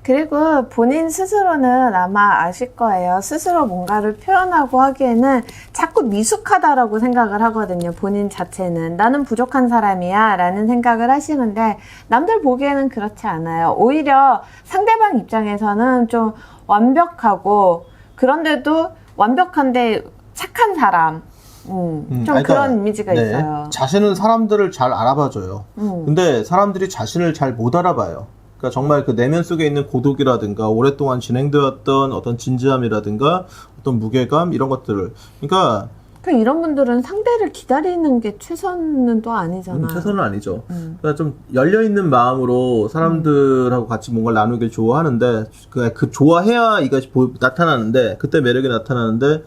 그리고 본인 스스로는 아마 아실 거예요. 스스로 뭔가를 표현하고 하기에는 자꾸 미숙하다라고 생각을 하거든요. 본인 자체는. 나는 부족한 사람이야 라는 생각을 하시는데 남들 보기에는 그렇지 않아요. 오히려 상대방 입장에서는 좀 완벽하고 그런데도 완벽한데 착한 사람. 좀 그런 이미지가 있어요. 자신은 사람들을 잘 알아봐줘요. 근데 사람들이 자신을 잘 못 알아봐요. 그러니까 정말 그 내면 속에 있는 고독이라든가 오랫동안 진행되었던 어떤 진지함이라든가 어떤 무게감 이런 것들을 그러니까 이런 분들은 상대를 기다리는 게 최선은 또 아니잖아요. 최선은 아니죠. 그러니까 좀 열려있는 마음으로 사람들하고 같이 뭔가를 나누길 좋아하는데 그 좋아해야 이것이 나타나는데 그때 매력이 나타나는데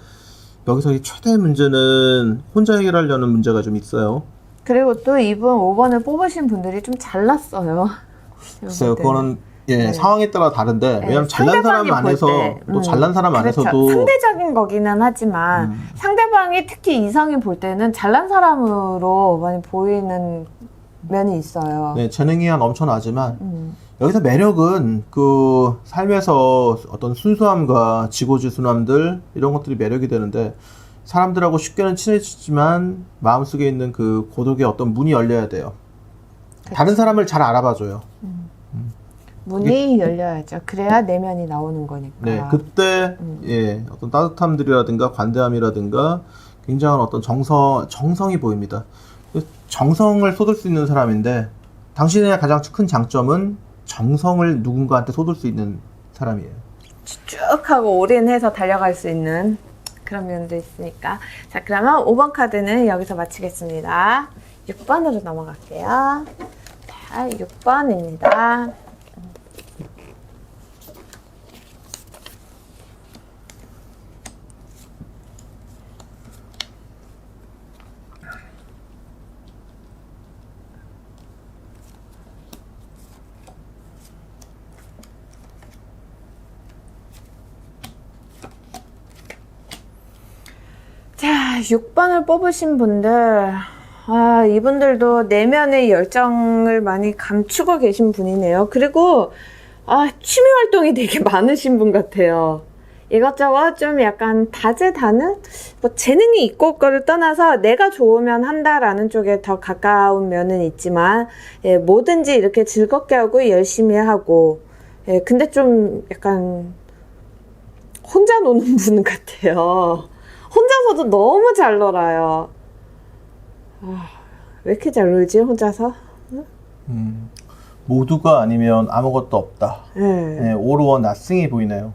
여기서 이 최대 문제는 혼자 해결하려는 문제가 좀 있어요. 그리고 또 이분 5번을 뽑으신 분들이 좀 잘났어요. 글쎄요, 그거는 상황에 따라 다른데 왜냐면 잘난 사람 안에서 또 잘난 사람 그렇죠. 안에서도 상대적인 거기는 하지만 상대방이 특히 이성이 볼 때는 잘난 사람으로 많이 보이는 면이 있어요. 네, 재능이 넘쳐나지만 여기서 매력은 삶에서 어떤 순수함과 지고지순함들 이런 것들이 매력이 되는데 사람들하고 쉽게는 친해지지만 마음속에 있는 그 고독의 어떤 문이 열려야 돼요. 그치. 다른 사람을 잘 알아봐줘요. 문이 열려야죠. 그래야 내면이 나오는 거니까. 네, 그때 어떤 따뜻함들이라든가 관대함이라든가 굉장한 어떤 정성이 보입니다. 정성을 쏟을 수 있는 사람인데 당신의 가장 큰 장점은 정성을 누군가한테 쏟을 수 있는 사람이에요. 쭉 하고 올인해서 달려갈 수 있는 그런 면도 있으니까. 자, 그러면 5번 카드는 여기서 마치겠습니다. 6번으로 넘어갈게요. 자, 6번입니다. 자, 6번을 뽑으신 분들, 이분들도 내면의 열정을 많이 감추고 계신 분이네요. 그리고, 취미 활동이 되게 많으신 분 같아요. 이것저것 좀 약간 다재다능? 뭐 재능이 있고 없고를 떠나서 내가 좋으면 한다라는 쪽에 더 가까운 면은 있지만, 예, 뭐든지 이렇게 즐겁게 하고 열심히 하고, 예, 근데 좀 약간 혼자 노는 분 같아요. 혼자서도 너무 잘 놀아요. 왜 이렇게 잘 놀지, 혼자서? 모두가 아니면 아무것도 없다. 예. 네, all or nothing이 보이네요.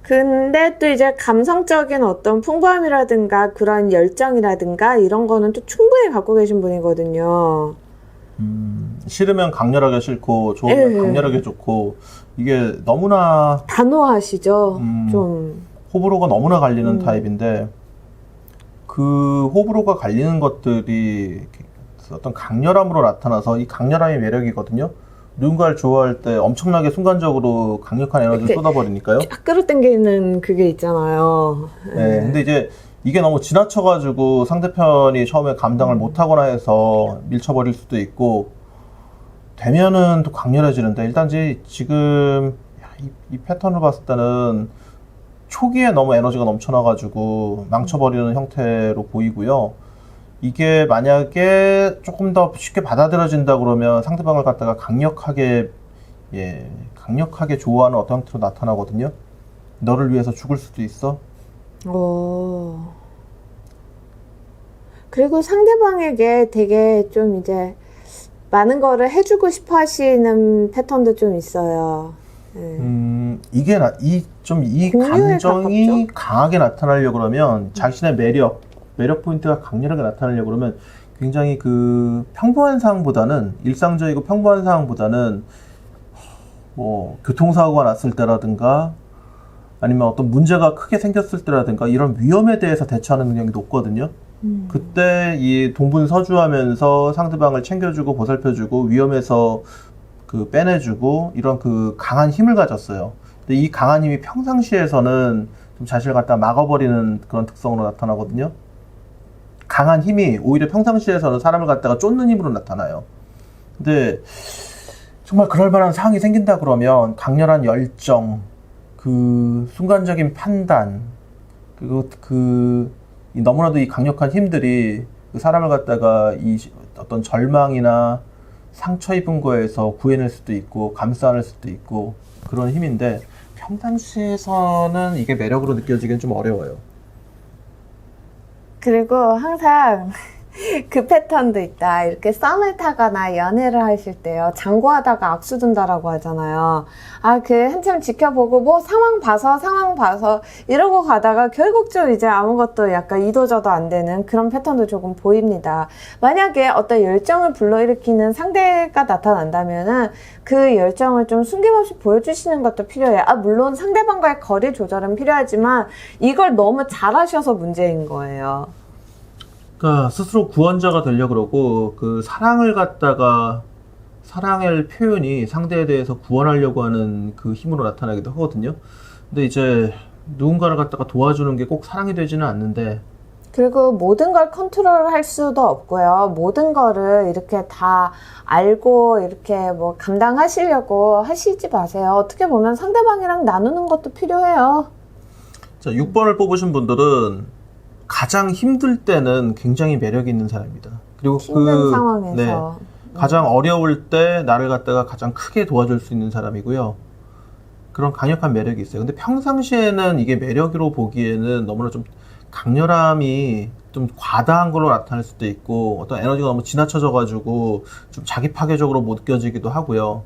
근데 또 이제 감성적인 어떤 풍부함이라든가 그런 열정이라든가 이런 거는 또 충분히 갖고 계신 분이거든요. 싫으면 강렬하게 싫고 좋으면 예. 강렬하게 좋고 이게 너무나 단호하시죠? 좀. 호불호가 너무나 갈리는 타입인데 그 호불호가 갈리는 것들이 어떤 강렬함으로 나타나서 이 강렬함이 매력이거든요. 누군가를 좋아할 때 엄청나게 순간적으로 강력한 에너지를 이렇게 쏟아버리니까요. 쫙 끌어당기는 그게 있잖아요. 네, 근데 이제 이게 너무 지나쳐가지고 상대편이 처음에 감당을 못하거나 해서 밀쳐버릴 수도 있고 되면은 또 강렬해지는데 일단 지금 이 패턴을 봤을 때는 초기에 너무 에너지가 넘쳐나가지고 망쳐버리는 형태로 보이고요. 이게 만약에 조금 더 쉽게 받아들여진다 그러면 상대방을 갖다가 강력하게 좋아하는 어떤 형태로 나타나거든요. 너를 위해서 죽을 수도 있어. 오. 그리고 상대방에게 되게 좀 이제 많은 거를 해주고 싶어 하시는 패턴도 좀 있어요. 네. 이게 이 공유에 감정이 가깝죠? 강하게 나타나려고 그러면 자신의 매력 포인트가 강렬하게 나타나려고 그러면 굉장히 그 평범한 상황보다는 일상적이고 평범한 상황보다는 뭐 교통사고가 났을 때라든가 아니면 어떤 문제가 크게 생겼을 때라든가 이런 위험에 대해서 대처하는 능력이 높거든요. 그때 이 동분서주하면서 상대방을 챙겨주고 보살펴주고 위험에서 그 빼내주고 이런 그 강한 힘을 가졌어요. 근데 이 강한 힘이 평상시에서는 좀 자신을 갖다 막아버리는 그런 특성으로 나타나거든요. 강한 힘이 오히려 평상시에서는 사람을 갖다가 쫓는 힘으로 나타나요. 근데 정말 그럴 만한 상황이 생긴다 그러면 강렬한 열정, 그 순간적인 판단, 그리고 이 너무나도 이 강력한 힘들이 그 사람을 갖다가 이 어떤 절망이나 상처 입은 거에서 구해낼 수도 있고 감싸낼 수도 있고 그런 힘인데 평상시에서는 이게 매력으로 느껴지기는 좀 어려워요. 그리고 항상 그 패턴도 있다. 이렇게 썸을 타거나 연애를 하실 때요. 장구하다가 악수 둔다라고 하잖아요. 한참 지켜보고 뭐 상황 봐서 이러고 가다가 결국 좀 이제 아무것도 약간 이도저도 안 되는 그런 패턴도 조금 보입니다. 만약에 어떤 열정을 불러일으키는 상대가 나타난다면은 그 열정을 좀 숨김없이 보여주시는 것도 필요해요. 물론 상대방과의 거리 조절은 필요하지만 이걸 너무 잘하셔서 문제인 거예요. 그러니까 스스로 구원자가 되려고 그러고 그 사랑을 갖다가 사랑의 표현이 상대에 대해서 구원하려고 하는 그 힘으로 나타나기도 하거든요. 근데 이제 누군가를 갖다가 도와주는 게 꼭 사랑이 되지는 않는데 그리고 모든 걸 컨트롤할 수도 없고요. 모든 거를 이렇게 다 알고 이렇게 뭐 감당하시려고 하시지 마세요. 어떻게 보면 상대방이랑 나누는 것도 필요해요. 자, 6번을 뽑으신 분들은 가장 힘들 때는 굉장히 매력이 있는 사람입니다. 그리고 힘든 상황에서. 가장 어려울 때 나를 갖다가 가장 크게 도와줄 수 있는 사람이고요. 그런 강력한 매력이 있어요. 근데 평상시에는 이게 매력으로 보기에는 너무나 좀 강렬함이 좀 과다한 걸로 나타날 수도 있고 어떤 에너지가 너무 지나쳐져가지고 좀 자기 파괴적으로 못 느껴지기도 하고요.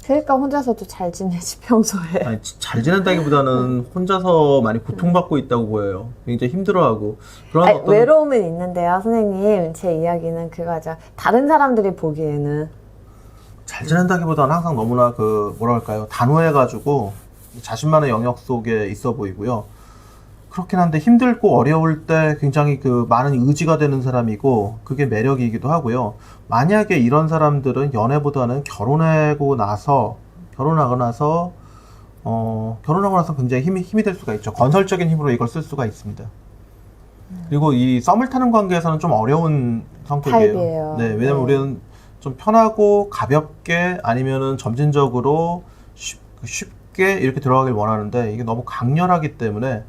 그러니까 혼자서도 잘 지내지 평소에. 아니, 잘 지낸다기보다는 혼자서 많이 고통받고 있다고 보여요. 굉장히 힘들어하고 그런 어떤 외로움은 있는데요, 선생님. 제 이야기는 그거죠. 다른 사람들이 보기에는 잘 지낸다기보다는 항상 너무나 단호해가지고 자신만의 영역 속에 있어 보이고요. 그렇긴 한데 힘들고 어려울 때 굉장히 그 많은 의지가 되는 사람이고 그게 매력이기도 하고요. 만약에 이런 사람들은 연애보다는 결혼하고 나서 굉장히 힘이 될 수가 있죠. 건설적인 힘으로 이걸 쓸 수가 있습니다. 그리고 이 썸을 타는 관계에서는 좀 어려운 성격이에요. 타입이에요. 네, 왜냐면 우리는 좀 편하고 가볍게 아니면은 점진적으로 부드럽게 이렇게 들어가길 원하는데 이게 너무 강렬하기 때문에.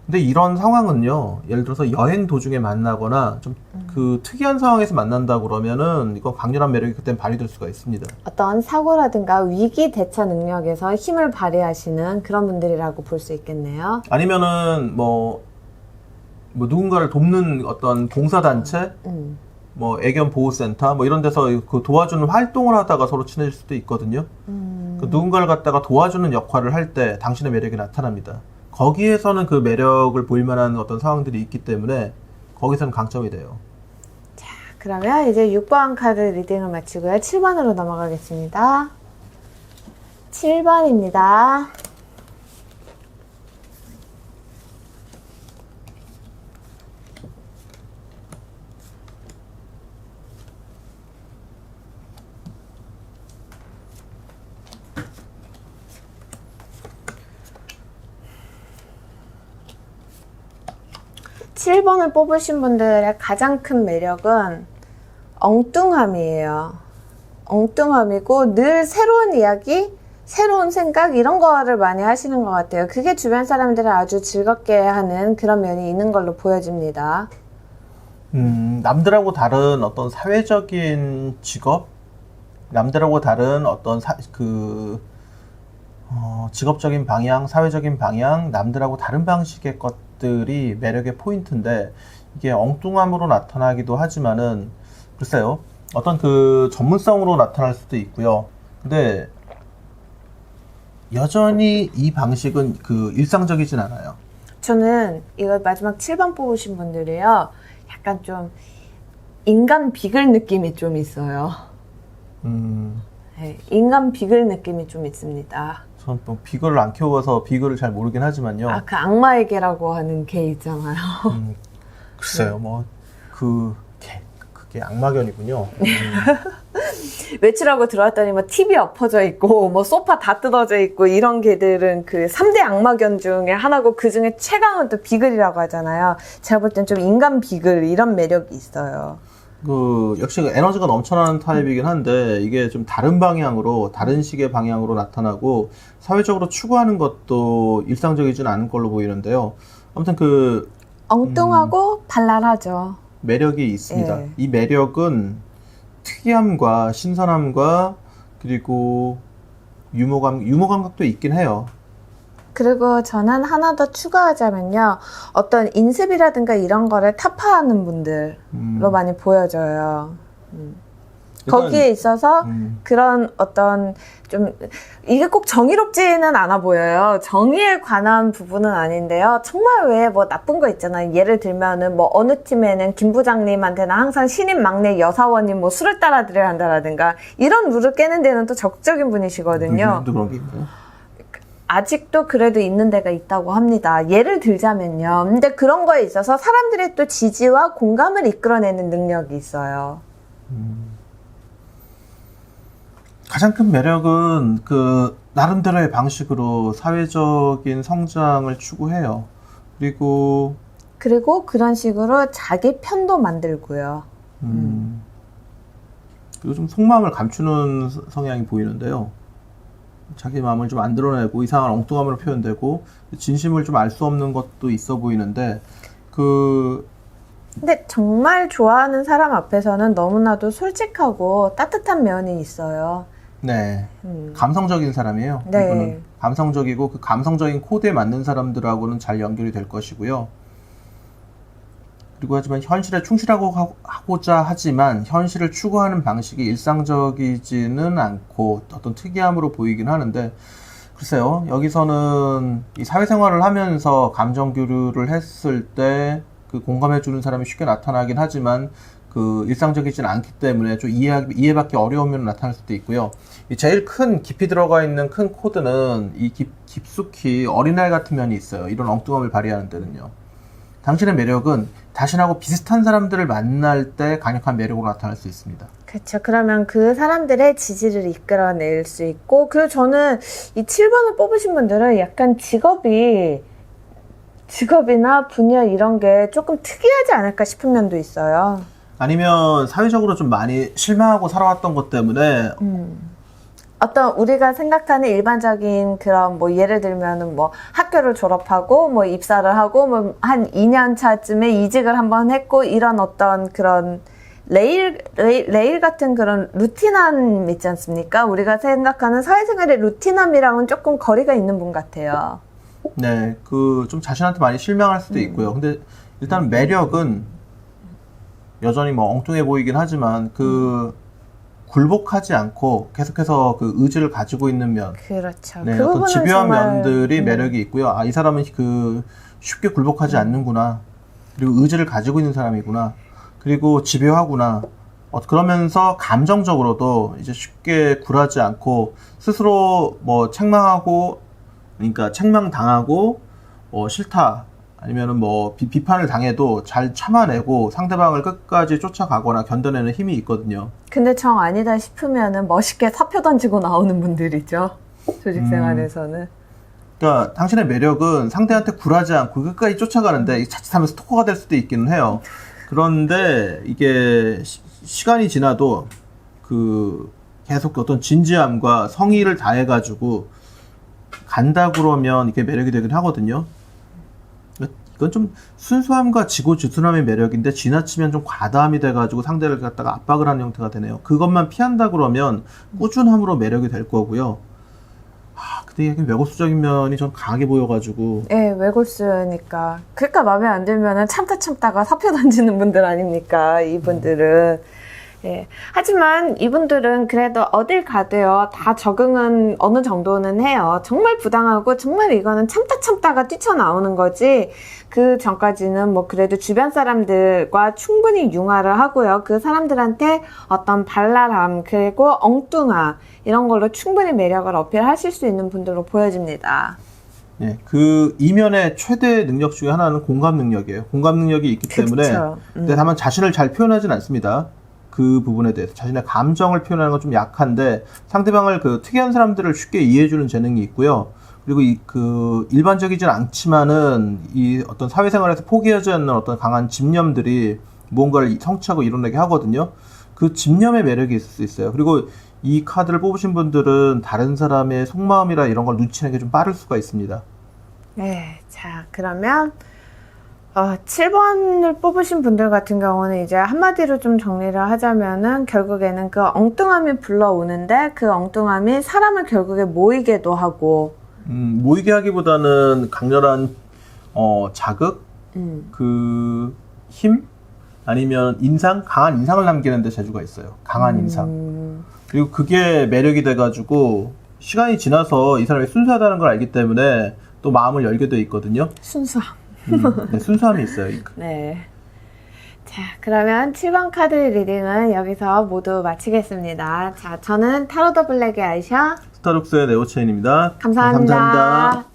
근데 이런 상황은요, 예를 들어서 여행 도중에 만나거나 좀 그 특이한 상황에서 만난다 그러면은 이거 강렬한 매력이 그때 발휘될 수가 있습니다. 어떤 사고라든가 위기 대처 능력에서 힘을 발휘하시는 그런 분들이라고 볼 수 있겠네요. 아니면은 뭐 누군가를 돕는 어떤 봉사단체, 뭐 애견 보호센터 뭐 이런 데서 그 도와주는 활동을 하다가 서로 친해질 수도 있거든요. 그 누군가를 갖다가 도와주는 역할을 할 때 당신의 매력이 나타납니다. 거기에서는 그 매력을 보일 만한 어떤 상황들이 있기 때문에 거기서는 강점이 돼요. 자, 그러면 이제 6번 카드 리딩을 마치고요. 7번으로 넘어가겠습니다. 7번입니다. 칠 번을 뽑으신 분들의 가장 큰 매력은 엉뚱함이에요. 엉뚱함이고 늘 새로운 이야기, 새로운 생각 이런 거를 많이 하시는 것 같아요. 그게 주변 사람들을 아주 즐겁게 하는 그런 면이 있는 걸로 보여집니다. 남들하고 다른 어떤 사회적인 직업, 남들하고 다른 어떤 직업적인 방향, 사회적인 방향, 남들하고 다른 방식의 것들이 매력의 포인트인데 이게 엉뚱함으로 나타나기도 하지만은 글쎄요, 어떤 그 전문성으로 나타날 수도 있고요. 근데 여전히 이 방식은 그 일상적이진 않아요. 저는 이거 마지막 7번 뽑으신 분들이요. 약간 좀 인간 비글 느낌이 좀 있어요. 네, 인간 비글 느낌이 좀 있습니다. 저는 뭐 비글을 안 키워서 비글을 잘 모르긴 하지만요. 아, 그 악마의 개라고 하는 개 있잖아요. 글쎄요, 그게 악마견이군요. 외출하고 들어왔더니 뭐 TV 엎어져 있고 뭐 소파 다 뜯어져 있고 이런 개들은 그 3대 악마견 중에 하나고 그 중에 최강은 또 비글이라고 하잖아요. 제가 볼 땐 좀 인간 비글 이런 매력이 있어요. 역시 에너지가 넘쳐나는 타입이긴 한데 이게 좀 다른 방향으로, 다른 식의 방향으로 나타나고 사회적으로 추구하는 것도 일상적이진 않은 걸로 보이는데요. 아무튼 엉뚱하고 발랄하죠. 매력이 있습니다. 예. 이 매력은 특이함과 신선함과 그리고 유머 감각도 있긴 해요. 그리고 저는 하나 더 추가하자면요. 어떤 인습이라든가 이런 거를 타파하는 분들로 많이 보여져요. 거기에 있어서 그런 어떤 좀 이게 꼭 정의롭지는 않아 보여요. 정의에 관한 부분은 아닌데요. 정말 왜 뭐 나쁜 거 있잖아요. 예를 들면은 뭐 어느 팀에는 김 부장님한테는 항상 신인 막내 여사원이 뭐 술을 따라 드려야 한다라든가 이런 룰을 깨는 데는 또 적극적인 분이시거든요. 또 그런 게 있나요? 아직도 그래도 있는 데가 있다고 합니다. 예를 들자면요. 근데 그런 거에 있어서 사람들의 또 지지와 공감을 이끌어내는 능력이 있어요. 가장 큰 매력은 그 나름대로의 방식으로 사회적인 성장을 추구해요. 그리고 그런 식으로 자기 편도 만들고요. 그리고 좀 속마음을 감추는 성향이 보이는데요. 자기 마음을 좀 안 드러내고 이상한 엉뚱함으로 표현되고 진심을 좀 알 수 없는 것도 있어 보이는데 근데 정말 좋아하는 사람 앞에서는 너무나도 솔직하고 따뜻한 면이 있어요. 네. 감성적인 사람이에요. 네. 이분은 감성적이고 그 감성적인 코드에 맞는 사람들하고는 잘 연결이 될 것이고요. 그리고 하지만 현실에 충실하고자 하지만 현실을 추구하는 방식이 일상적이지는 않고 어떤 특이함으로 보이긴 하는데 글쎄요. 여기서는 이 사회생활을 하면서 감정 교류를 했을 때 그 공감해주는 사람이 쉽게 나타나긴 하지만 그 일상적이진 않기 때문에 좀 이해받기 어려운 면이 나타날 수도 있고요. 이 제일 큰 깊이 들어가 있는 큰 코드는 이 깊숙이 어린아이 같은 면이 있어요. 이런 엉뚱함을 발휘하는 데는요. 당신의 매력은 자신하고 비슷한 사람들을 만날 때 강력한 매력으로 나타날 수 있습니다. 그렇죠. 그러면 그 사람들의 지지를 이끌어낼 수 있고, 그리고 저는 이 7번을 뽑으신 분들은 약간 직업이나 분야 이런 게 조금 특이하지 않을까 싶은 면도 있어요. 아니면 사회적으로 좀 많이 실망하고 살아왔던 것 때문에 어떤 우리가 생각하는 일반적인 그런 뭐 예를 들면은 뭐 학교를 졸업하고 뭐 입사를 하고 뭐 한 2년 차쯤에 이직을 한번 했고 이런 어떤 그런 레일 같은 그런 루틴함 있지 않습니까? 우리가 생각하는 사회생활의 루틴함이랑은 조금 거리가 있는 분 같아요. 네, 그 좀 자신한테 많이 실망할 수도 있고요. 근데 일단 매력은 여전히 뭐 엉뚱해 보이긴 하지만 그 굴복하지 않고 계속해서 그 의지를 가지고 있는 면, 그렇죠. 네, 그 어떤 부분은 집요한 정말, 면들이 매력이 있고요. 아, 이 사람은 그 쉽게 굴복하지 않는구나. 그리고 의지를 가지고 있는 사람이구나. 그리고 집요하구나. 그러면서 감정적으로도 이제 쉽게 굴하지 않고 스스로 뭐 책망하고, 그러니까 책망당하고 싫다. 아니면은 뭐 비판을 당해도 잘 참아내고 상대방을 끝까지 쫓아가거나 견뎌내는 힘이 있거든요. 근데 정 아니다 싶으면은 멋있게 사표 던지고 나오는 분들이죠. 조직 생활에서는. 그러니까 당신의 매력은 상대한테 굴하지 않고 끝까지 쫓아가는데 자칫하면 스토커가 될 수도 있기는 해요. 그런데 이게 시간이 지나도 그 계속 어떤 진지함과 성의를 다해가지고 간다 그러면 이게 매력이 되긴 하거든요. 이건 좀 순수함과 지고지순함의 매력인데 지나치면 좀 과다함이 돼가지고 상대를 갖다가 압박을 하는 형태가 되네요. 그것만 피한다 그러면 꾸준함으로 매력이 될 거고요. 근데 이게 왜곡수적인 면이 좀 강하게 보여가지고. 예, 외골수니까. 그러니까 마음에 안 들면은 참다가 사표 던지는 분들 아닙니까? 이분들은. 예. 하지만 이분들은 그래도 어딜 가도요, 다 적응은 어느 정도는 해요. 정말 부당하고, 정말 이거는 참다가 뛰쳐나오는 거지, 그 전까지는 뭐 그래도 주변 사람들과 충분히 융화를 하고요. 그 사람들한테 어떤 발랄함, 그리고 엉뚱함, 이런 걸로 충분히 매력을 어필하실 수 있는 분들로 보여집니다. 네, 그 이면의 최대 능력 중에 하나는 공감 능력이에요. 공감 능력이 있기 때문에. 근데 다만 자신을 잘 표현하진 않습니다. 그 부분에 대해서 자신의 감정을 표현하는 건 좀 약한데 상대방을 그 특이한 사람들을 쉽게 이해해주는 재능이 있고요. 그리고 그 일반적이진 않지만은 이 어떤 사회생활에서 포기하지 않는 어떤 강한 집념들이 무언가를 성취하고 이뤄내게 하거든요. 그 집념의 매력이 있을 수 있어요. 그리고 이 카드를 뽑으신 분들은 다른 사람의 속마음이라 이런 걸 눈치내는 게 좀 빠를 수가 있습니다. 네, 자, 그러면 7번을 뽑으신 분들 같은 경우는 이제 한마디로 좀 정리를 하자면은 결국에는 그 엉뚱함이 불러오는데 그 엉뚱함이 사람을 결국에 모이게도 하고 모이게 하기보다는 강렬한 자극, 그 힘, 아니면 강한 인상을 남기는 데 재주가 있어요. 강한 인상. 그리고 그게 매력이 돼가지고 시간이 지나서 이 사람이 순수하다는 걸 알기 때문에 또 마음을 열게 돼 있거든요. 순수함. 네, 순수함이 있어요. 네. 자, 그러면 7번 카드 리딩은 여기서 모두 마치겠습니다. 자, 저는 타로 더 블랙의 아이샤. 스타룩스의 네오체인입니다. 감사합니다. 감사합니다.